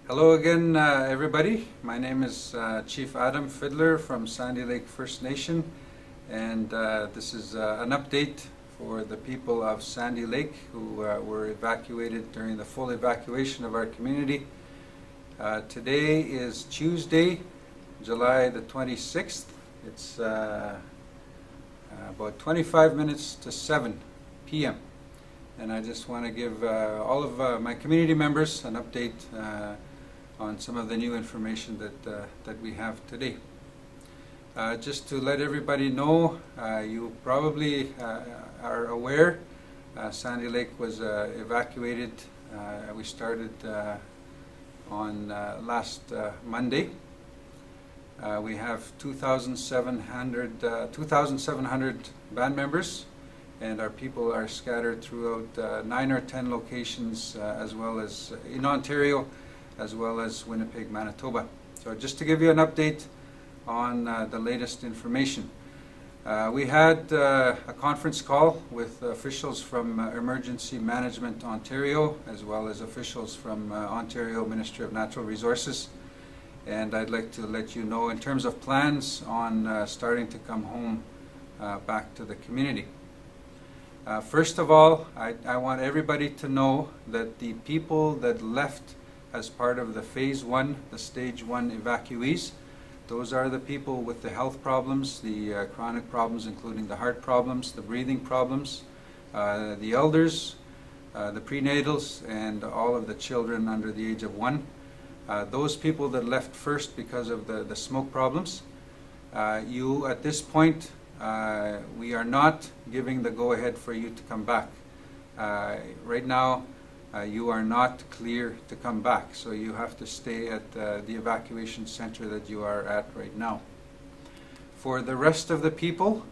Hello again, everybody. My name is Chief Adam Fiddler from Sandy Lake First Nation, and this is an update for the people of Sandy Lake who were evacuated during the full evacuation of our community. Today is Tuesday, July the 26th. It's about 25 minutes to 7 p.m. And I just want to give all of my community members an update on some of the new information that we have today. Just to let everybody know, you probably are aware, Sandy Lake was evacuated. We started on last Monday. We have 2,700 band members, and our people are scattered throughout 9 or 10 locations, as well as in Ontario, as well as Winnipeg, Manitoba. So just to give you an update on the latest information. We had a conference call with officials from Emergency Management Ontario, as well as officials from Ontario Ministry of Natural Resources. And I'd like to let you know in terms of plans on starting to come home back to the community. First of all, I want everybody to know that the people that left as part of the Phase 1, the Stage 1 evacuees, those are the people with the health problems, the chronic problems, including the heart problems, the breathing problems, the elders, the prenatals, and all of the children under the age of 1. Those people that left first because of the smoke problems, you at this point, we are not giving the go-ahead for you to come back. Right now, you are not clear to come back, so you have to stay at the evacuation center that you are at right now. For the rest of the people,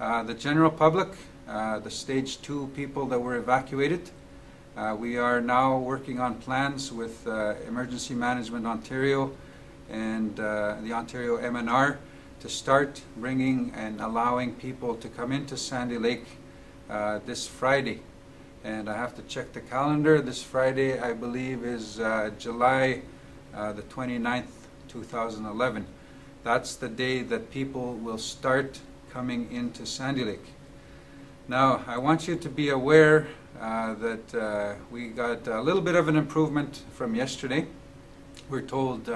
the general public, the Stage 2 people that were evacuated, we are now working on plans with Emergency Management Ontario and the Ontario MNR to start bringing and allowing people to come into Sandy Lake this Friday. And I have to check the calendar. This Friday, I believe, is July the 29th, 2011. That's the day that people will start coming into Sandy Lake. Now, I want you to be aware that we got a little bit of an improvement from yesterday. We're told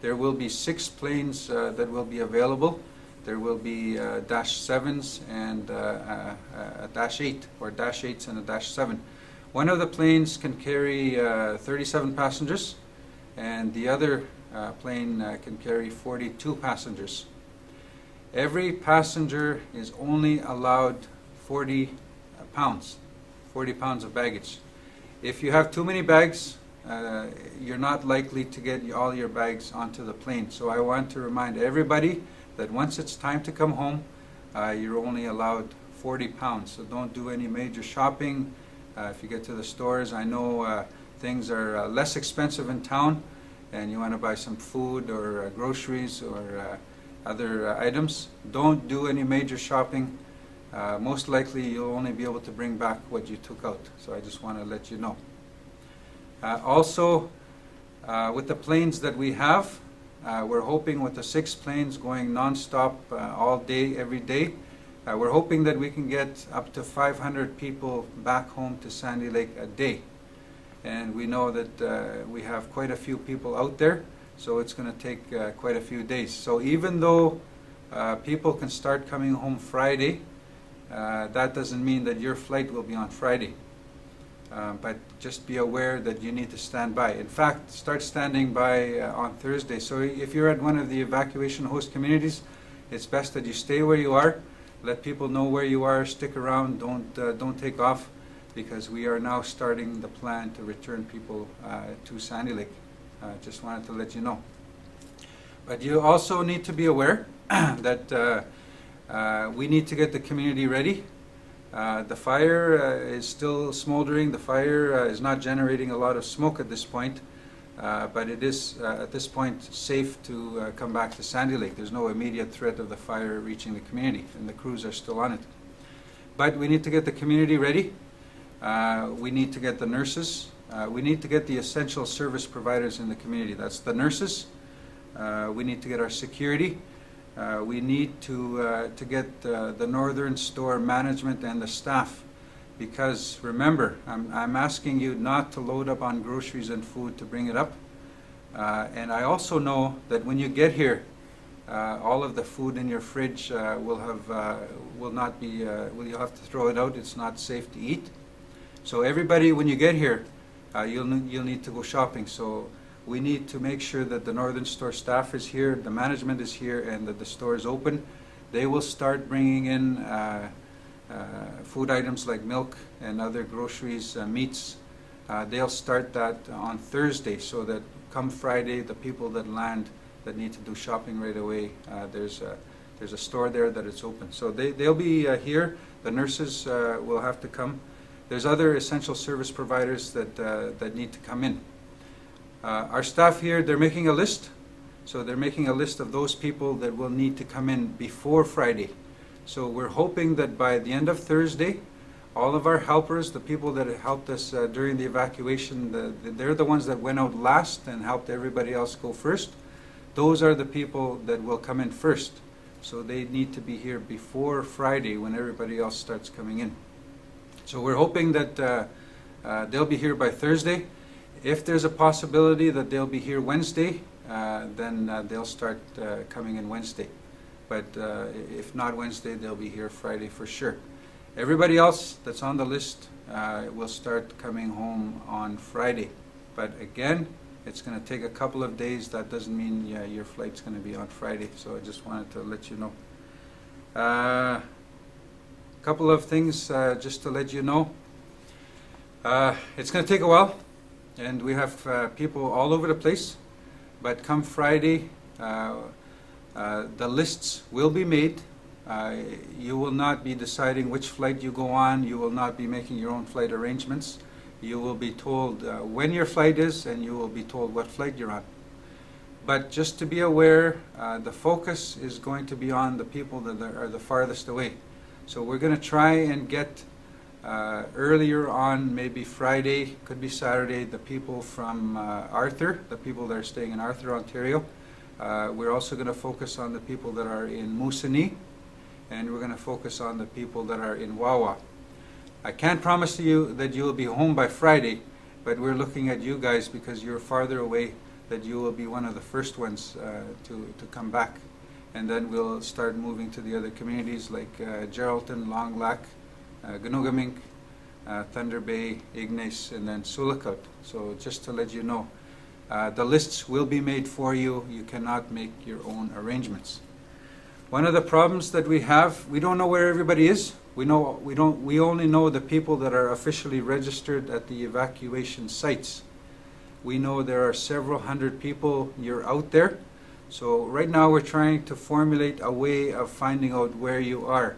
there will be 6 planes that will be available. There will be Dash 7s and a Dash 8, or Dash 8s and a Dash 7. One of the planes can carry 37 passengers, and the other plane can carry 42 passengers. Every passenger is only allowed 40 pounds of baggage. If you have too many bags, you're not likely to get all your bags onto the plane. So I want to remind everybody that once it's time to come home, you're only allowed 40 pounds. So don't do any major shopping. If you get to the stores, I know things are less expensive in town, and you want to buy some food or groceries or other items. Don't do any major shopping. Most likely you'll only be able to bring back what you took out. So I just want to let you know. Also, with the planes that we have, we're hoping with the 6 planes going non-stop all day, every day, we're hoping that we can get up to 500 people back home to Sandy Lake a day. And we know that we have quite a few people out there, so it's going to take quite a few days. So even though people can start coming home Friday, that doesn't mean that your flight will be on Friday. But just be aware that you need to stand by. In fact, start standing by on Thursday. So if you're at one of the evacuation host communities, it's best that you stay where you are. Let people know where you are. Stick around. Don't take off, because we are now starting the plan to return people to Sandy Lake. Just wanted to let you know. But you also need to be aware that we need to get the community ready. The fire is still smoldering. The fire is not generating a lot of smoke at this point, but it is at this point safe to come back to Sandy Lake. There's no immediate threat of the fire reaching the community, and the crews are still on it. But we need to get the community ready. We need to get the nurses we need to get the essential service providers in the community. That's the nurses. We need to get our security. We need to get the Northern Store management and the staff. Because remember, I'm asking you not to load up on groceries and food to bring it up. And I also know that when you get here, all of the food in your fridge will not be. You'll have to throw it out. It's not safe to eat. So everybody, when you get here, you'll need to go shopping. So we need to make sure that the Northern Store staff is here, the management is here, and that the store is open. They will start bringing in food items like milk and other groceries, meats. They'll start that on Thursday, so that come Friday, the people that land that need to do shopping right away, there's a store there that it's open. So they'll be here. The nurses will have to come. There's other essential service providers that need to come in. Our staff here, they're making a list. So they're making a list of those people that will need to come in before Friday. So we're hoping that by the end of Thursday, all of our helpers, the people that helped us during the evacuation, they're the ones that went out last and helped everybody else go first. Those are the people that will come in first. So they need to be here before Friday when everybody else starts coming in. So we're hoping that they'll be here by Thursday. If there's a possibility that they'll be here Wednesday, then they'll start coming in Wednesday. But if not Wednesday, they'll be here Friday for sure. Everybody else that's on the list will start coming home on Friday. But again, it's going to take a couple of days. That doesn't mean your flight's going to be on Friday. So I just wanted to let you know. A couple of things just to let you know. It's going to take a while, and we have people all over the place. But come Friday, the lists will be made. You will not be deciding which flight you go on. You will not be making your own flight arrangements. You will be told when your flight is, and you will be told what flight you're on. But just to be aware, the focus is going to be on the people that are the farthest away. So we're going to try and get earlier on, maybe Friday, could be Saturday, the people from Arthur, the people that are staying in Arthur, Ontario. We're also going to focus on the people that are in Moosonee, and we're going to focus on the people that are in Wawa. I can't promise you that you will be home by Friday, but we're looking at you guys because you're farther away, that you will be one of the first ones to come back. And then we'll start moving to the other communities like Geraldton, Long Lac, Ganugamink, Thunder Bay, Ignace, and then Sulakut. So just to let you know, the lists will be made for you. You cannot make your own arrangements. One of the problems that we have, we don't know where everybody is. We only know the people that are officially registered at the evacuation sites. We know there are several hundred people you're out there. So right now we're trying to formulate a way of finding out where you are.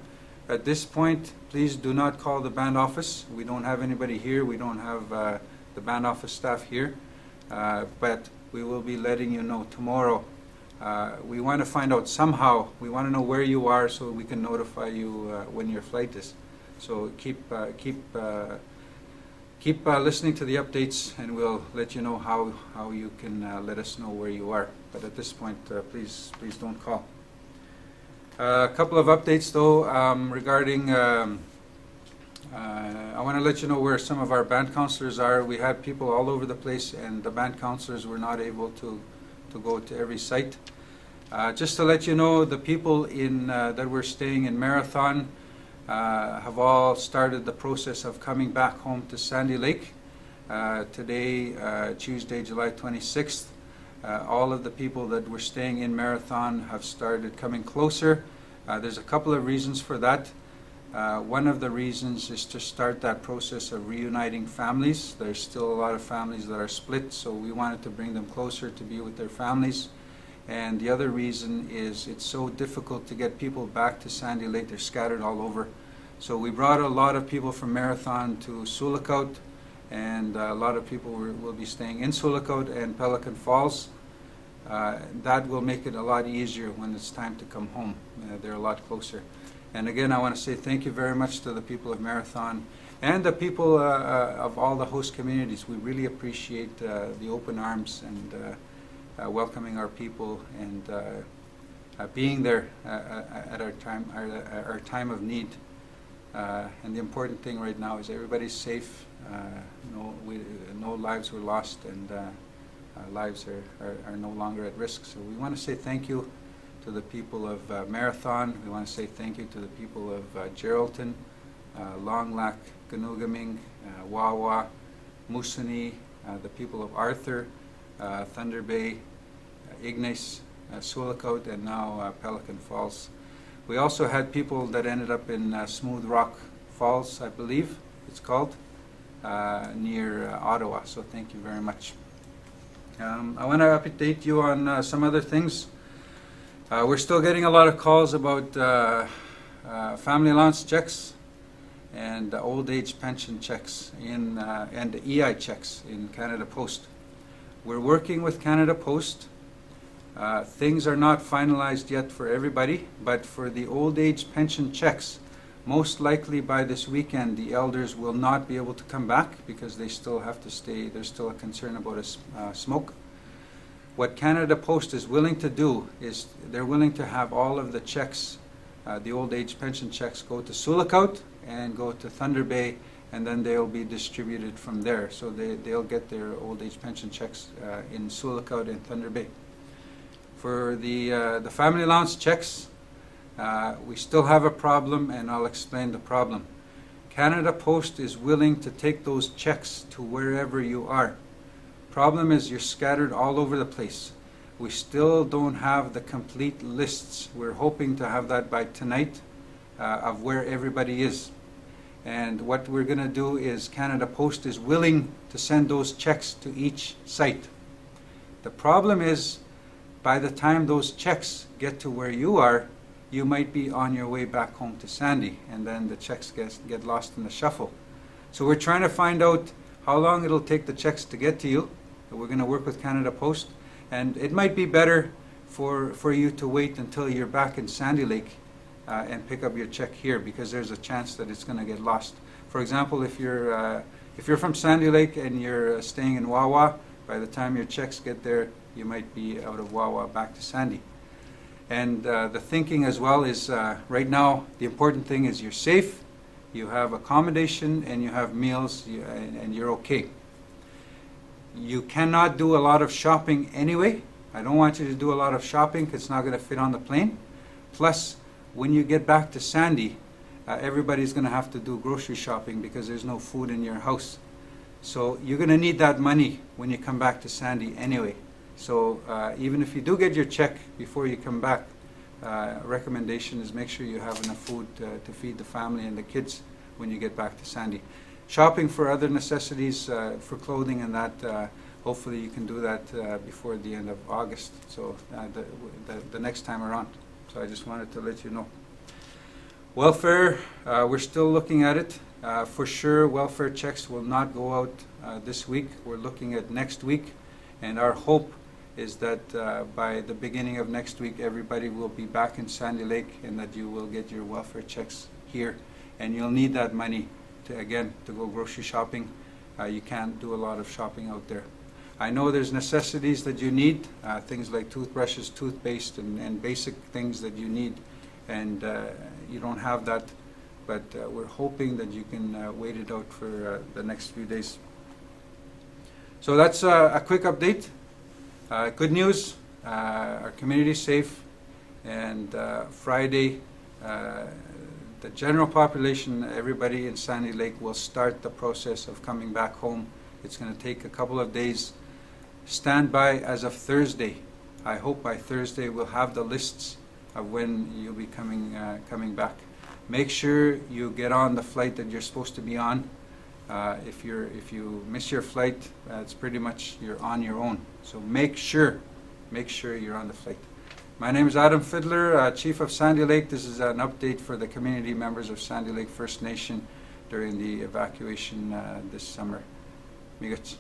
At this point, please do not call the band office. We don't have anybody here. We don't have the band office staff here. But we will be letting you know tomorrow. We want to find out somehow. We want to know where you are so we can notify you when your flight is. So keep listening to the updates, and we'll let you know how you can let us know where you are. But at this point, please don't call. A couple of updates though regarding. I want to let you know where some of our band counselors are. We had people all over the place, and the band counselors were not able to go to every site. Just to let you know, the people that were staying in Marathon have all started the process of coming back home to Sandy Lake. Today, Tuesday, July 26th, all of the people that were staying in Marathon have started coming closer. There's a couple of reasons for that. One of the reasons is to start that process of reuniting families. There's still a lot of families that are split, so we wanted to bring them closer to be with their families. And the other reason is it's so difficult to get people back to Sandy Lake. They're scattered all over. So we brought a lot of people from Marathon to Sulakut, and a lot of people will be staying in Sulakut and Pelican Falls. That will make it a lot easier when it's time to come home. They're a lot closer. And again, I want to say thank you very much to the people of Marathon and the people of all the host communities. We really appreciate the open arms and welcoming our people and being there at our time of need. And the important thing right now is everybody's safe. No lives were lost, and lives are no longer at risk. So we want to say thank you to the people of Marathon. We want to say thank you to the people of Geraldton, Long Lac, Ganoogaming, Wawa, Moosonee, the people of Arthur, Thunder Bay, Ignace, Sulikout, and now Pelican Falls. We also had people that ended up in Smooth Rock Falls, I believe it's called, near Ottawa. So thank you very much. I want to update you on some other things. We're still getting a lot of calls about family allowance checks and old age pension checks and EI checks in Canada Post. We're working with Canada Post. Things are not finalized yet for everybody, but for the old age pension checks, most likely by this weekend the elders will not be able to come back because they still have to stay. There's still a concern about smoke. What Canada Post is willing to do is they're willing to have all of the checks, the old age pension checks, go to Sulikout and go to Thunder Bay, and then they'll be distributed from there. So they'll get their old age pension checks in Sulikout and Thunder Bay. For the family allowance checks, we still have a problem, and I'll explain the problem. Canada Post is willing to take those checks to wherever you are. Problem is you're scattered all over the place. We still don't have the complete lists. We're hoping to have that by tonight of where everybody is. And what we're going to do is Canada Post is willing to send those checks to each site. The problem is by the time those checks get to where you are, you might be on your way back home to Sandy, and then the checks get lost in the shuffle. So we're trying to find out how long it'll take the checks to get to you. We're going to work with Canada Post, and it might be better for you to wait until you're back in Sandy Lake and pick up your check here, because there's a chance that it's going to get lost. For example, if you're from Sandy Lake and you're staying in Wawa, by the time your checks get there, you might be out of Wawa back to Sandy. And the thinking as well is right now the important thing is you're safe, you have accommodation, and you have meals, and you're okay. You cannot do a lot of shopping anyway. I don't want you to do a lot of shopping because it's not going to fit on the plane. Plus, when you get back to Sandy, everybody's going to have to do grocery shopping because there's no food in your house. So you're going to need that money when you come back to Sandy anyway. So even if you do get your check before you come back, recommendation is make sure you have enough food to feed the family and the kids when you get back to Sandy. Shopping for other necessities, for clothing and that, hopefully you can do that before the end of August, so the next time around. So I just wanted to let you know. Welfare, we're still looking at it. For sure, welfare checks will not go out this week. We're looking at next week, and our hope is that by the beginning of next week, everybody will be back in Sandy Lake, and that you will get your welfare checks here. And you'll need that money to go grocery shopping. You can't do a lot of shopping out there. I know there's necessities that you need, things like toothbrushes, toothpaste, and basic things that you need, and you don't have that, but we're hoping that you can wait it out for the next few days. So that's a quick update. Good news, our community is safe, and Friday, the general population, everybody in Sandy Lake will start the process of coming back home. It's going to take a couple of days. Stand by as of Thursday. I hope by Thursday we'll have the lists of when you'll be coming back. Make sure you get on the flight that you're supposed to be on. If you miss your flight, it's pretty much you're on your own. So make sure you're on the flight. My name is Adam Fiddler, Chief of Sandy Lake. This is an update for the community members of Sandy Lake First Nation during the evacuation this summer. Miigats.